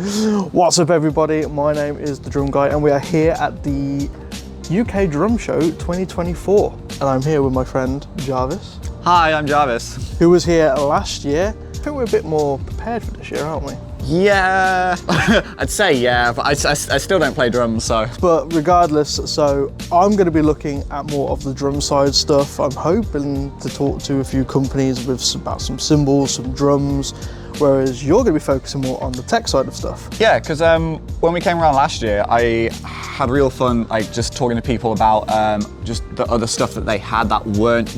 What's up everybody, my name is The Drum Guy and we are here at the UK Drum Show 2024 and I'm here with my friend Jarvis. Hi, I'm Jarvis. Who was here last year. I think we're a bit more prepared for this year, aren't we? Yeah, I'd say yeah, but I still don't play drums, so. But regardless, so I'm going to be looking at more of the drum side stuff. I'm hoping to talk to a few companies about some cymbals, some drums, whereas you're going to be focusing more on the tech side of stuff. Yeah, because when we came around last year, I had real fun like just talking to people about just the other stuff that they had that weren't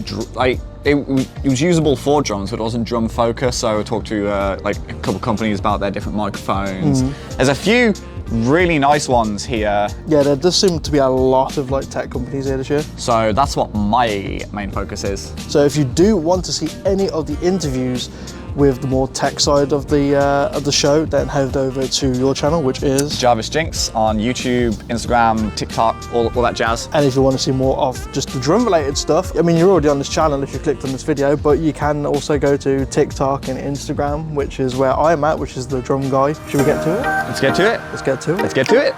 it was usable for drums, but it wasn't drum focused. So I talked to like a couple companies about their different microphones. There's a few really nice ones here. Yeah, there does seem to be a lot of like tech companies here this year. So that's what my main focus is. So if you do want to see any of the interviews with the more tech side of the show, then head over to your channel, which is Jarvis Jinx on YouTube, Instagram, TikTok, all that jazz. And if you want to see more of just the drum related stuff, I mean, you're already on this channel if you clicked on this video, but you can also go to TikTok and Instagram, which is where I'm at, which is The Drum Guy. Should we get to it? Let's get to it. Let's get to it. Let's get to it.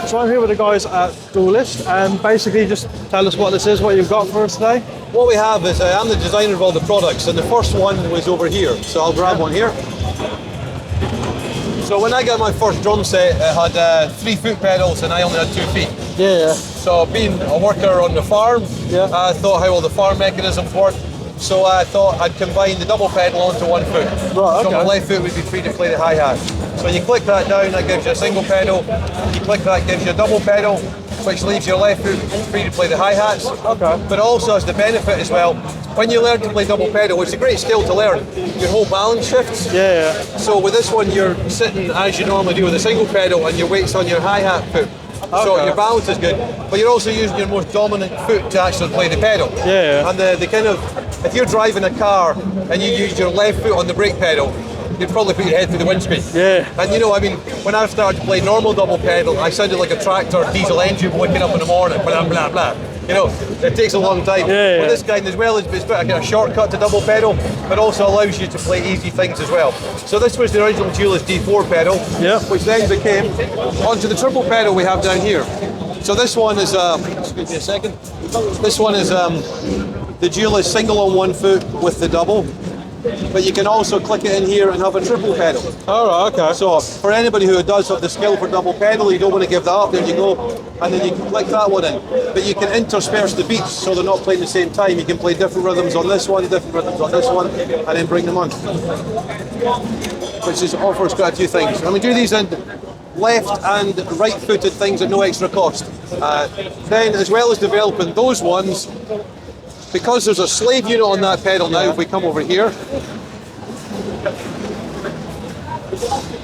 So I'm here with the guys at Duelist, and basically just tell us what this is, what you've got for us today. What we have is, I'm the designer of all the products, and the first one was over here, so I'll grab one here. So when I got my first drum set, it had 3 foot pedals and I only had 2 feet. Yeah. So being a worker on the farm, I thought how all the farm mechanisms work. So I thought I'd combine the double pedal onto 1 foot. Right, okay. So my left foot would be free to play the hi-hat. So you click that down, that gives you a single pedal. You click that, gives you a double pedal, which leaves your left foot free to play the hi-hats. Okay. But also as the benefit as well, when you learn to play double pedal, which is a great skill to learn, your whole balance shifts. Yeah. So with this one, you're sitting as you normally do with a single pedal and your weight's on your hi-hat foot. So your balance is good, but you're also using your most dominant foot to actually play the pedal. Yeah. And the kind of, if you're driving a car and you use your left foot on the brake pedal, you'd probably put your head through the windscreen. Yeah. And you know, I mean, when I started to play normal double pedal, I sounded like a tractor diesel engine waking up in the morning, blah, blah, blah. You know, it takes a long time. Yeah. With this kind as well, it's a kind of shortcut to double pedal, but also allows you to play easy things as well. So this was the original Duelist D4 pedal, which then became onto the triple pedal we have down here. So this one is, excuse me a second, this one is the Duelist single on 1 foot with the double. But you can also click it in here and have a triple pedal. Alright, okay. So for anybody who does have the skill for double pedal, you don't want to give that up, there you go. And then you can click that one in. But you can intersperse the beats so they're not playing the same time. You can play different rhythms on this one, different rhythms on this one, and then bring them on. Which offers quite a few things. And we do these in left and right-footed things at no extra cost. Then, as well as developing those ones, because there's a slave unit on that pedal now, if we come over here,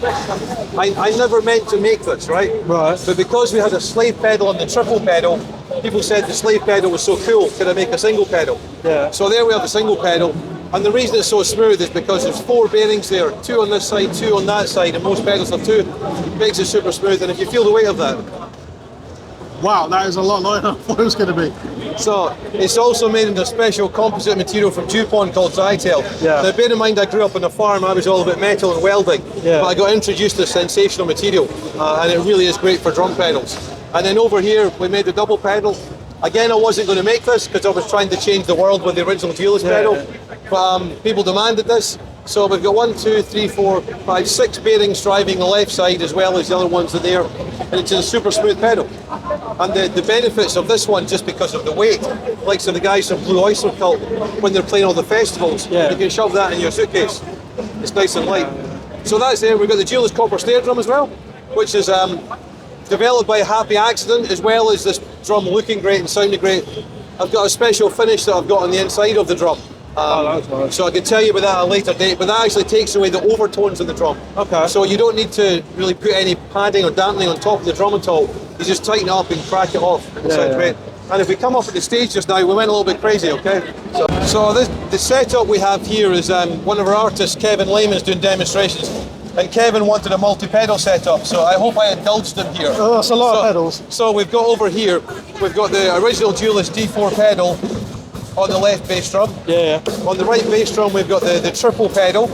I never meant to make this, right? Right. But because we had a slave pedal on the triple pedal, people said the slave pedal was so cool, could I make a single pedal? Yeah. So there we have the single pedal. And the reason it's so smooth is because there's 4 bearings there, 2 on this side, 2 on that side, and most pedals have 2. It makes it super smooth, and if you feel the weight of that. Wow, that is a lot lighter than I thought it was going to be. So it's also made in a special composite material from DuPont called Zytel. Yeah. Now bear in mind I grew up on a farm, I was all about metal and welding, Yeah. but I got introduced to sensational material, and it really is great for drum pedals. And then over here we made the double pedal. Again, I wasn't going to make this because I was trying to change the world with the original Duelist pedal, but people demanded this. So we've got 1, 2, 3, 4, 5, 6 bearings driving the left side as well as the other ones in there, and it's a super smooth pedal. And the benefits of this one, just because of the weight, like so the guys from Blue Oyster Cult, when they're playing all the festivals, you can shove that in your suitcase. It's nice and light. So that's there. We've got the Duelist copper snare drum as well, which is developed by a happy accident, as well as this drum looking great and sounding great. I've got a special finish that I've got on the inside of the drum. That's nice. So I can tell you about that at a later date, but that actually takes away the overtones in the drum. Okay. So you don't need to really put any padding or dampening on top of the drum at all. You just tighten it up and crack it off. It sounds great. And if we come up at the stage just now, we went a little bit crazy, okay? So the setup we have here is one of our artists, Kevin Lehman's, doing demonstrations. And Kevin wanted a multi-pedal setup, so I hope I indulged him here. Oh, that's a lot of pedals. So we've got over here, we've got the original Duelist D4 pedal on the left bass drum. Yeah. On the right bass drum, we've got the triple pedal.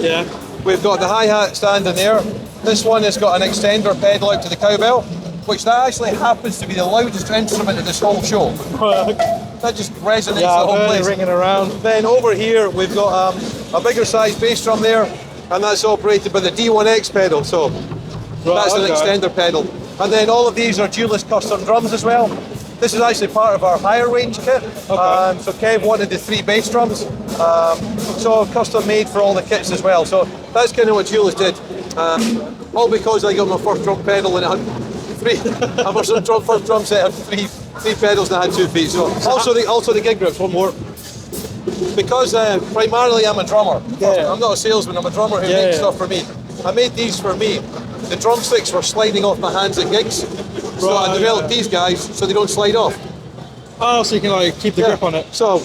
Yeah. We've got the hi-hat stand in there. This one has got an extender pedal out to the cowbell, which that actually happens to be the loudest instrument in this whole show. That just resonates the whole place. Ringing around. Then over here, we've got a bigger size bass drum there, and that's operated by the D1X pedal, so that's an extender pedal. And then all of these are Duelist custom drums as well. This is actually part of our higher range kit. So Kev wanted the 3 bass drums, so custom made for all the kits as well. So that's kind of what Duelist did. All because I got my first drum pedal and it had 3. My first drum set had three pedals and I had 2 feet. So also the gig grips. One more. Because primarily I'm a drummer. I'm not a salesman. I'm a drummer who makes stuff for me. I made these for me. The drumsticks were sliding off my hands at gigs. So I developed these guys so they don't slide off. Oh, so you can like keep the grip on it. So,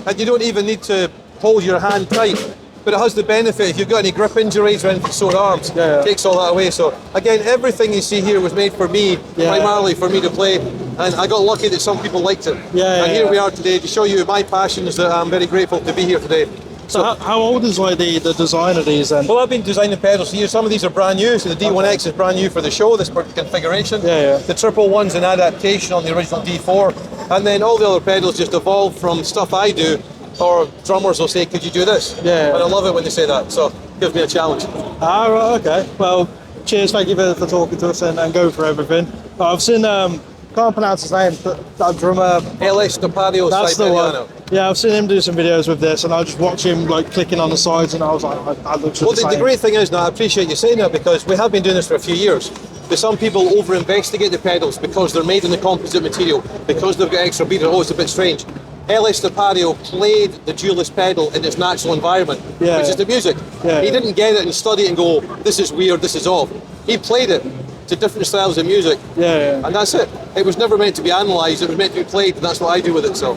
and you don't even need to hold your hand tight. But it has the benefit, if you've got any grip injuries or anything, sore arms, it takes all that away. So again, everything you see here was made for me, primarily for me to play. And I got lucky that some people liked it. And here we are today to show you my passions that I'm very grateful to be here today. So how old is like the design of these then? Well, I've been designing pedals here. Some of these are brand new. So the D1X is brand new for the show, this configuration. The triple one's an adaptation on the original D4. And then all the other pedals just evolved from stuff I do, or drummers will say, could you do this? And I love it when they say that. So it gives me a challenge. Ah, right, okay. Well, cheers, thank you for talking to us and go for everything. I've seen, can't pronounce his name, that drummer. LS Tapadio. That's the one. Yeah, I've seen him do some videos with this, and I just watch him like clicking on the sides, and I was like, that looks well, the great thing is, now I appreciate you saying that because we have been doing this for a few years. But some people over-investigate the pedals because they're made in the composite material, because they've got extra beat. Oh, it's a bit strange. LS Tapadio played the Duelist pedal in its natural environment, which is the music. He didn't get it and study it and go, this is weird, this is off. He played it to different styles of music, and that's it. It was never meant to be analysed, it was meant to be played, and that's what I do with it. So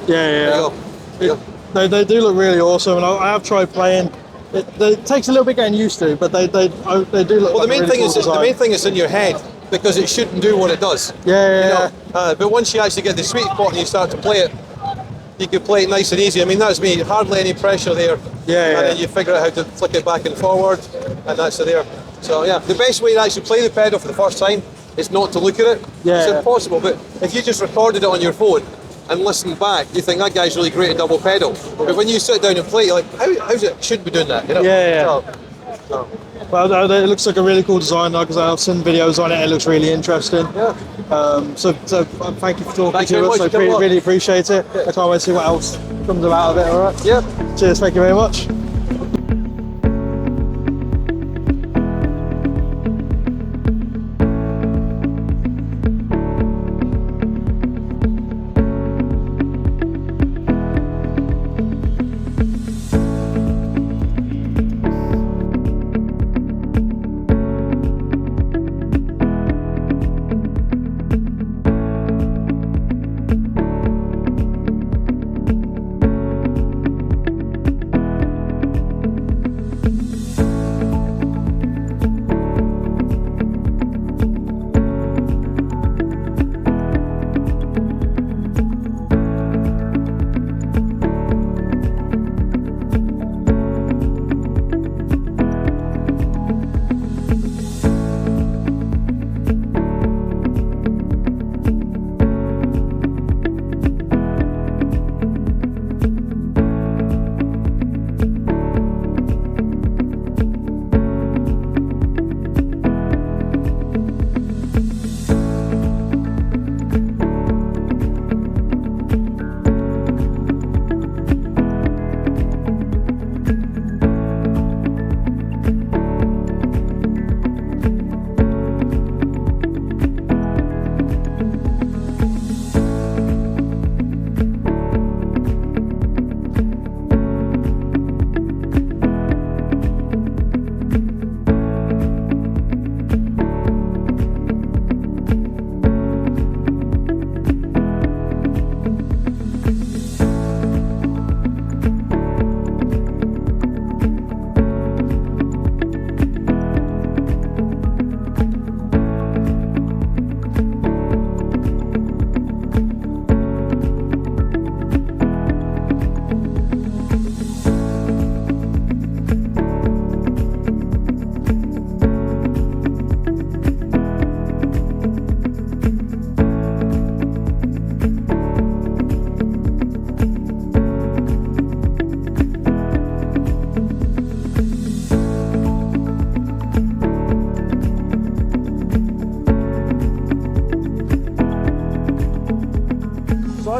They do look really awesome, and I have tried playing. It takes a little bit getting used to, but they do look. Well, like the main really thing cool is design. the main thing is in your head because it shouldn't do what it does. But once you actually get the sweet spot and you start to play it, you can play it nice and easy. I mean, that's me. Hardly any pressure there. And then you figure out how to flick it back and forward, and that's there. So the best way to actually play the pedal for the first time is not to look at it. It's impossible. But if you just recorded it on your phone and listen back, you think that guy's really great at double pedal. But when you sit down and play, you're like, how's it? Shouldn't be doing that, you know? So. Well, it looks like a really cool design, because I've seen videos on it. It looks really interesting. So thank you for talking to us. I really appreciate it. I can't wait to see what else comes out of it. All right. Cheers. Thank you very much.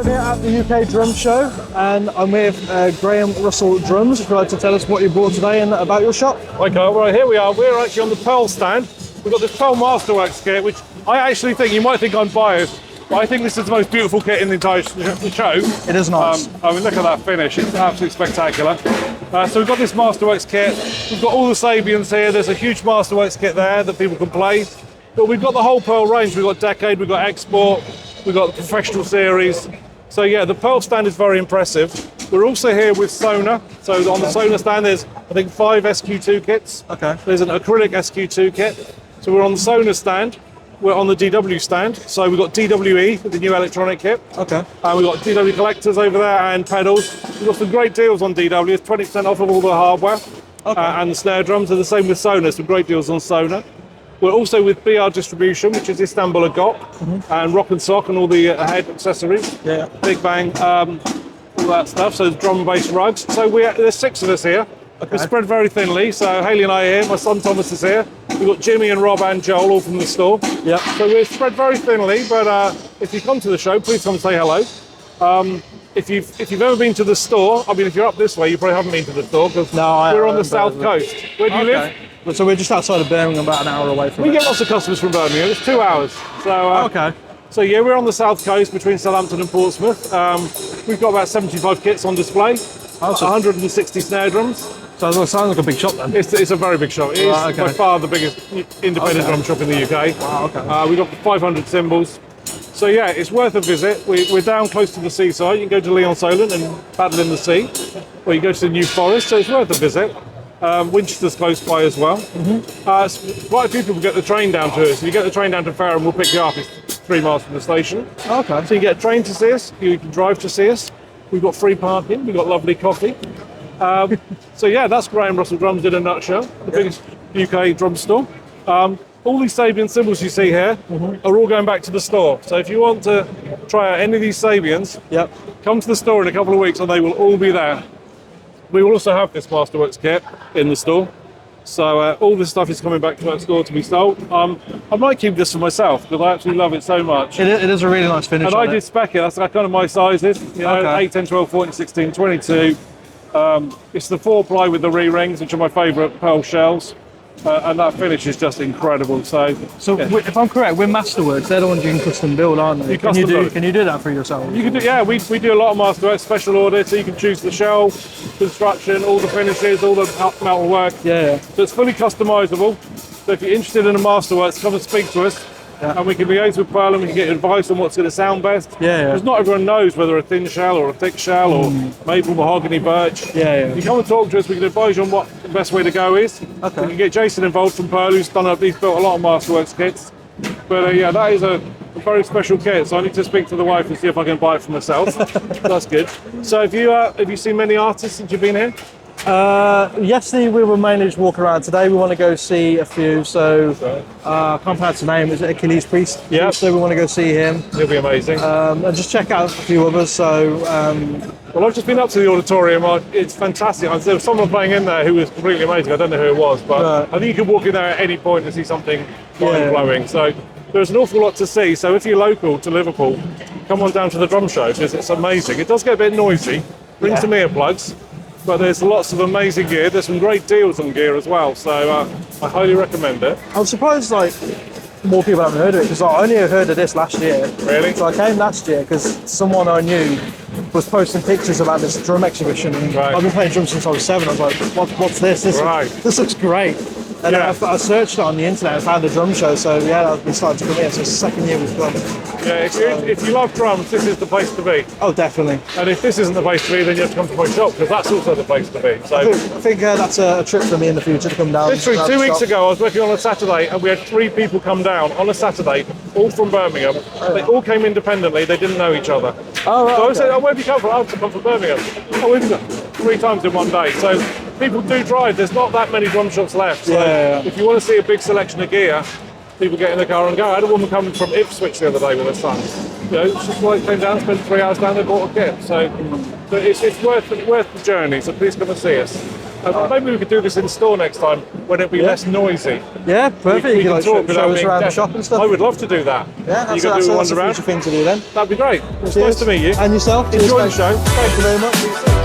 I'm here at the UK Drum Show, and I'm with Graham Russell Drums. If you'd like to tell us what you brought today and about your shop. Okay, well here we are. We're actually on the Pearl stand. We've got this Pearl Masterworks kit, which I actually think, you might think I'm biased, but I think this is the most beautiful kit in the entire show. It is nice. I mean, look at that finish. It's absolutely spectacular. So we've got this Masterworks kit. We've got all the Sabians here. There's a huge Masterworks kit there that people can play. But we've got the whole Pearl range. We've got Decade, we've got Export, we've got the Professional Series. So yeah, the Pearl stand is very impressive. We're also here with Sona. So on the Sona stand, there's I think 5 SQ2 kits. Okay. There's an acrylic SQ2 kit. So we're on the Sona stand. We're on the DW stand. So we've got DWE with the new electronic kit. Okay. And we've got DW collectors over there and pedals. We've got some great deals on DW. It's 20% off of all the hardware and the snare drums. And the same with Sona. Some great deals on Sona. We're also with BR Distribution, which is Istanbul Agop, and Rock and Sock and all the head accessories. Yeah. Big Bang, all that stuff. So drum and bass rugs. So there's 6 of us here. Okay. We're spread very thinly. So Haley and I are here. My son Thomas is here. We've got Jimmy and Rob and Joel all from the store. Yeah. So we're spread very thinly. But if you come to the show, please come and say hello. If you've ever been to the store, I mean, if you're up this way, you probably haven't been to the store because we're on the south coast. Where do you live? So we're just outside of Birmingham, about an hour away from We it. get lots of customers from Birmingham. It's 2 hours. So Okay. So yeah, we're on the south coast between Southampton and Portsmouth. We've got about 75 kits on display. Awesome. 160 snare drums. So it sounds like a big shop then. It's a very big shop. It is Right, okay. by far the biggest independent drum shop in the UK. Wow, okay. We've got 500 cymbals. So yeah, it's worth a visit. We're down close to the seaside. You can go to Leon Solent and paddle in the sea, or you go to the New Forest. So it's worth a visit. Winchester's close by as well. Quite a few people get the train down to us. If you get the train down to Fareham, we'll pick you up. It's 3 miles from the station. Okay. So you get a train to see us, you can drive to see us. We've got free parking, we've got lovely coffee. So yeah, that's Graham Russell Drums in a nutshell, the biggest UK drum store. All these Sabian cymbals you see here are all going back to the store. So if you want to try out any of these Sabians, Yep. come to the store in a couple of weeks and they will all be there. We will also have this Masterworks kit in the store. So all this stuff is coming back to that store to be sold. I might keep this for myself because I absolutely love it so much. It is a really nice finish. And on I it. did spec it, that's kind of my sizes. You know, Okay. 8, 10, 12, 14, 16, 22. It's the 4-ply with the re-rings, which are my favourite Pearl shells. And that finish is just incredible. So yeah. If I'm correct, we're Masterworks. They're the ones you can custom build, aren't they? You custom build. Can you do that for yourself? You can do, yeah, we do a lot of Masterworks, special order, so you can choose the shell, construction, all the finishes, all the metal work. Yeah. So it's fully customisable. So if you're interested in a Masterworks, come and speak to us. Yeah. And we can liaise with Pearl and we can get advice on what's going to sound best. Yeah. Because not everyone knows whether a thin shell or a thick shell or maple, mahogany, birch. Yeah. You come and talk to us, we can advise you on what the best way to go is. Okay. We can get Jason involved from Pearl, he's built a lot of Masterworks kits. But yeah, that is a very special kit, so I need to speak to the wife and see if I can buy it for myself. That's good. So have you seen many artists since you've been here? Yesterday we were mainly just walking around. Today we want to go see a few. So I can't pronounce the name. Is it Achilles Priest? Yeah. So we want to go see him It'll be amazing. and just check out a few others. So Well, I've just been up to the auditorium. It's fantastic. There was someone playing in there who was completely amazing. I don't know who it was, but Right. I think you could walk in there at any point and see something mind-blowing. So there's an awful lot to see. So if you're local to Liverpool, come on down to the drum show because it's amazing. It does get a bit noisy. Bring some earplugs. But there's lots of amazing gear. There's some great deals on gear as well. So I highly recommend it. I'm surprised like more people haven't heard of it because I only heard of this last year. Really? So I came last year because someone I knew was posting pictures about this drum exhibition. And Right. I've been playing drums since I was 7. I was like, what's this? Right. This looks great. And Yeah. I searched it on the internet and found the drum show. So yeah, I've been starting to come here. So it's the second year we've come. Yeah, if you love drums, this is the place to be. Oh, definitely. And if this isn't the place to be, then you have to come to my shop because that's also the place to be. So I think that's a trip for me in the future to come down. literally grab 2 the weeks shop. ago, I was working on a Saturday and we had 3 people come down on a Saturday, all from Birmingham. They all came independently, they didn't know each other. Oh, right, So I okay. said, oh, where have you come from? Oh, I come from Birmingham. Oh, we've got 3 times in one day. So people do drive, there's not that many drum shops left. So Yeah. if you want to see a big selection of gear, people get in the car and go. I had a woman coming from Ipswich the other day with her son. You know, it's just like came down, spent 3 hours down there, bought a kit. So it's worth the journey. So please come and see us. Maybe we could do this in store next time when it'll be less noisy. Yeah, perfect. We You can can like talk without show us being around the deaf. shop and stuff. I would love to do that. Yeah, you can do a that's a wander around. future thing to do then. That'd be great. It's Cheers. nice to meet you. And yourself. Enjoy the Cheers, show. Thank you very much.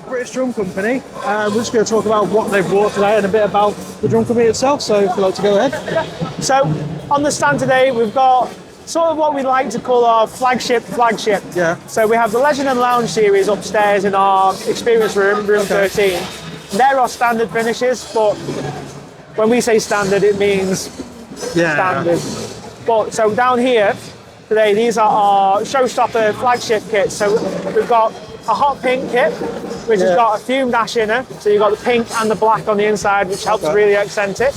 British Drum Company. We're just going to talk about what they've brought today and a bit about the drum company itself. So if you'd like to go ahead. So on the stand today, we've got sort of what we like to call our flagship. Yeah. So we have the Legend and Lounge series upstairs in our experience room, room 13. They're our standard finishes, but when we say standard, it means standard. But so down here today, these are our showstopper flagship kits. So we've got a hot pink kit, which has got a fumed ash inner. So you've got the pink and the black on the inside, which helps really accent it.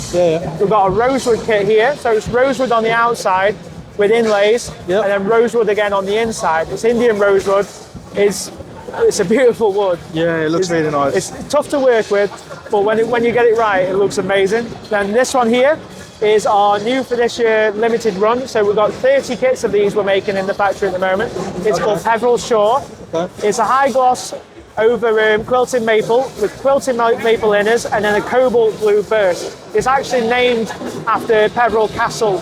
We've got a rosewood kit here. So it's rosewood on the outside with inlays, and then rosewood again on the inside. It's Indian rosewood. It's a beautiful wood. Yeah, it looks really nice. It's tough to work with, but when you get it right, it looks amazing. Then this one here is our new for this year limited run. So we've got 30 kits of these we're making in the factory at the moment. It's called Peveril Shore. It's a high gloss over quilted maple with quilted maple inners and then a cobalt blue burst. It's actually named after Peveril Castle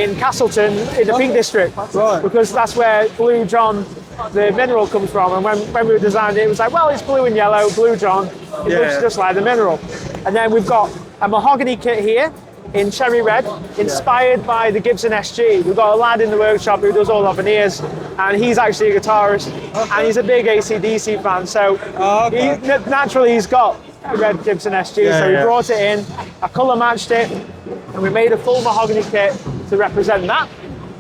in Castleton in the Peak District. Right. Because that's where Blue John, the mineral, comes from. And when we designed it, it was like, well, it's blue and yellow, Blue John. It looks just like the mineral. And then we've got a mahogany kit here in cherry red, inspired by the Gibson SG. We've got a lad in the workshop who does all our veneers, and he's actually a guitarist, and he's a big AC/DC fan. So naturally, he's got a red Gibson SG. So we brought it in, I colour matched it, and we made a full mahogany kit to represent that.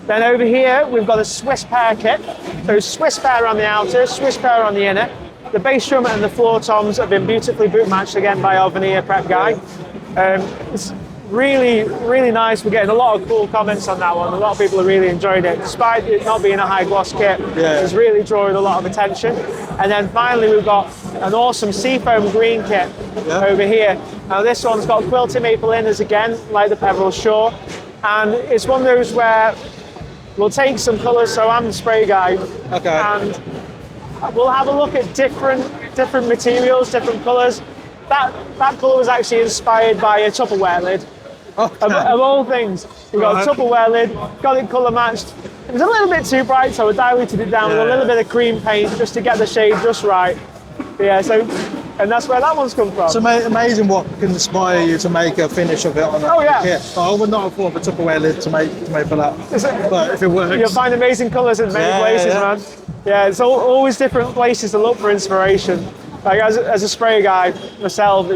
Then over here, we've got a Swiss pear kit. So Swiss pear on the outer, Swiss pear on the inner. The bass drum and the floor toms have been beautifully boot matched again by our veneer prep guy. It's really, really nice. We're getting a lot of cool comments on that one. A lot of people are really enjoying it. Despite it not being a high gloss kit, it's really drawing a lot of attention. And then finally, we've got an awesome seafoam green kit over here. Now this one's got quilted maple inners again, like the Peveril Shore. And it's one of those where we'll take some colours, so I'm the spray guy, and we'll have a look at different materials, different colours. That colour was actually inspired by a Tupperware lid. Of all things, we've got a Tupperware lid, got it colour matched. It was a little bit too bright, so I diluted it down with a little bit of cream paint just to get the shade just right. And that's where that one's come from. It's amazing what can inspire you to make a finish of it on a kit. I would not have thought of a Tupperware lid to make for that. But if it works, you'll find amazing colours in many places, man. Yeah, it's always different places to look for inspiration. Like as a spray guy myself,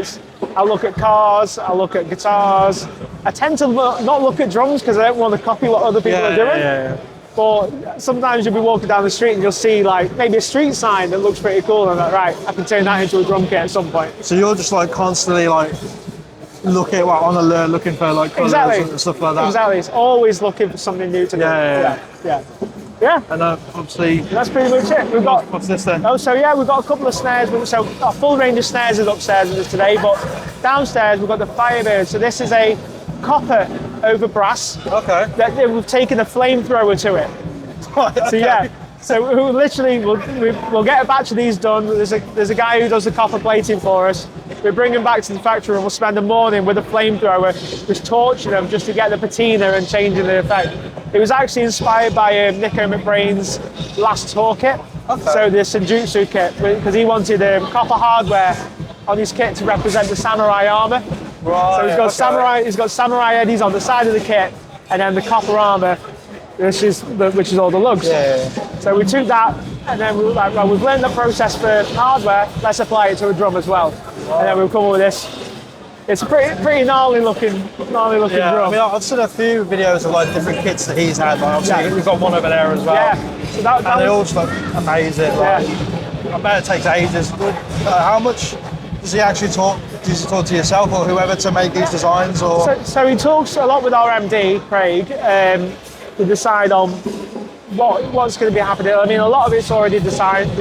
I look at cars, I look at guitars. I tend to not look at drums because I don't want to copy what other people are doing. But sometimes you'll be walking down the street and you'll see like maybe a street sign that looks pretty cool, and I'm like, right, I can turn that into a drum kit at some point. So you're just like constantly like on alert, looking for like colours and stuff like that. Exactly, it's always looking for something new to do. Yeah. And obviously, that's pretty much it. We've got. What's this then? Oh, so yeah, we've got a couple of snares. So our full range of snares is upstairs with us today, but downstairs we've got the Firebird. So this is a copper over brass. That we've taken a flamethrower to it. So we'll get a batch of these done. There's a guy who does the copper plating for us. We bring them back to the factory and we'll spend the morning with a flamethrower just torching them just to get the patina and changing the effect. It was actually inspired by Nico McBrain's last tour kit. So the Senjutsu kit, because he wanted copper hardware on his kit to represent the samurai armour. So he's got samurai eddies on the side of the kit, and then the copper armour, which is all the lugs. So we took that, and then we were like, well, we've learned the process for hardware, let's apply it to a drum as well. And then we'll come up with this. It's a pretty gnarly looking drum. I mean, I've seen a few videos of like different kits that he's had. Like, obviously, we've got one over there as well. So and they all just look amazing. Like, I bet it takes ages. How much does he actually talk? Does he talk to yourself or whoever to make these designs? Or so he talks a lot with our MD, Craig, to decide on what's going to be happening. I mean, a lot of it's already designed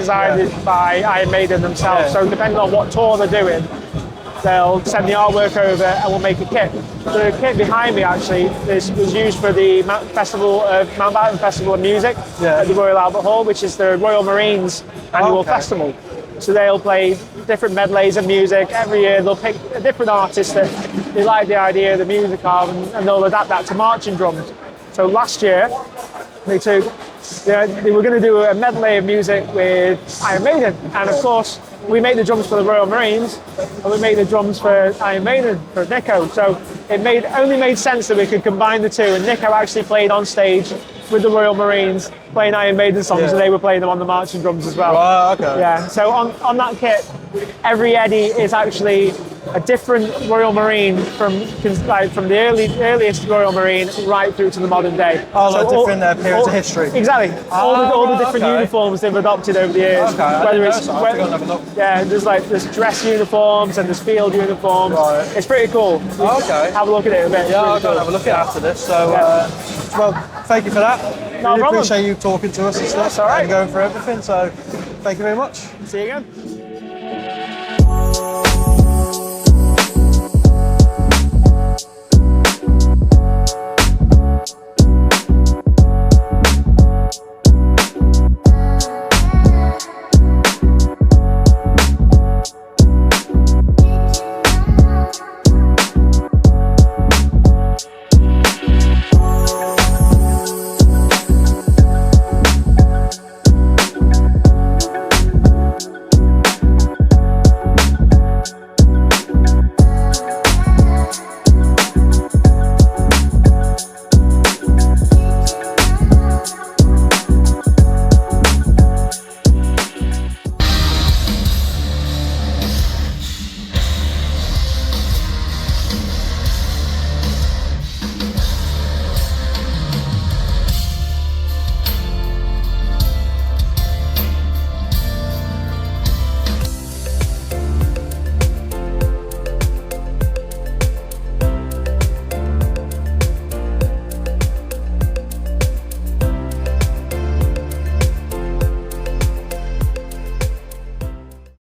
by Iron Maiden themselves. So depending on what tour they're doing, they'll send the artwork over and we'll make a kit. The kit behind me actually was used for the Mount Batten Festival of Music at the Royal Albert Hall, which is the Royal Marines annual festival. So they'll play different medleys of music every year. They'll pick a different artist that they like the idea of the music of, and they'll adapt that to marching drums. So last year they were going to do a medley of music with Iron Maiden, and of course we make the drums for the Royal Marines and we make the drums for Iron Maiden, for Nico. So it only made sense that we could combine the two, and Nico actually played on stage with the Royal Marines playing Iron Maiden songs, and they were playing them on the marching drums as well. Yeah, so on that kit, every Eddie is actually a different Royal Marine from the earliest Royal Marine right through to the modern day. Different periods of history. Exactly. All the different uniforms they've adopted over the years. There's dress uniforms and there's field uniforms. It's pretty cool. Have a look at it a bit. I'll go and have a look at it after this. So, well, thank you for that. No problem. Appreciate you talking to us and stuff. That's all right. And going for everything. So, thank you very much. See you again.